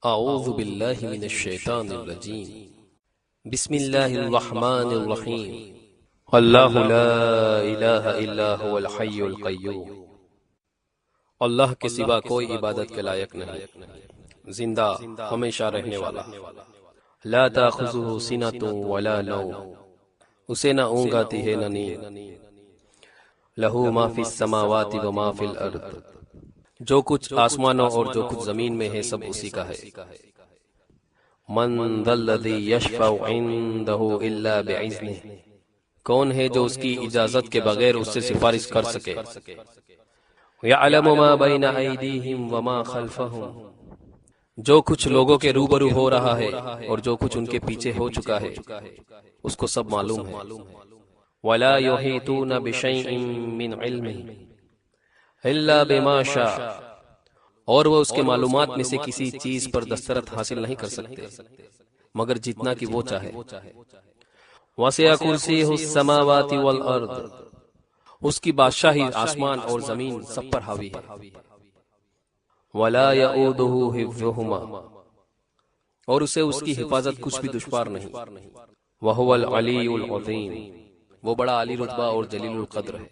اعوذ باللہ من الشیطان الرجیم بسم اللہ الرحمن الرحیم اللہ لا الہ الا هو الحی القیوم اللہ کے سوا کوئی عبادت کے لائق نہیں، زندہ ہمیشہ رہنے والا، لا تاخذہ سنۃ ولا نوم، اسے نہ اونگ آتی ہے نہ نیند، لہ ما فی السماوات و ما فی الارض، جو کچھ آسمانوں اور جو کچھ زمین میں ہے سب اسی کا ہے۔ من ذا الذی یشفع عندہ الا بعزنہ، کون ہے جو اس کی اجازت کے بغیر اس سے سفارش کر سکے؟ یعلم ما بین ایدیہم وما خلفہم، جو کچھ لوگوں کے روبرو ہو رہا ہے اور جو کچھ ان کے پیچھے ہو چکا ہے اس کو سب معلوم ہے۔ ولا یحیطون بشیء من علمہ الا بما شاء، اور وہ اس کے معلومات میں سے کسی چیز پر دسترس حاصل نہیں کر سکتے مگر جتنا کہ وہ چاہے۔ وسع کرسیہ السماوات والارض، اس کی بادشاہی آسمان اور زمین سب پر حاوی ہے۔ ولا یؤودہ حفظہما، اور اسے اس کی حفاظت کچھ بھی دشوار نہیں۔ وہو العلی العظیم، وہ بڑا علی رتبہ اور جلیل القدر ہے۔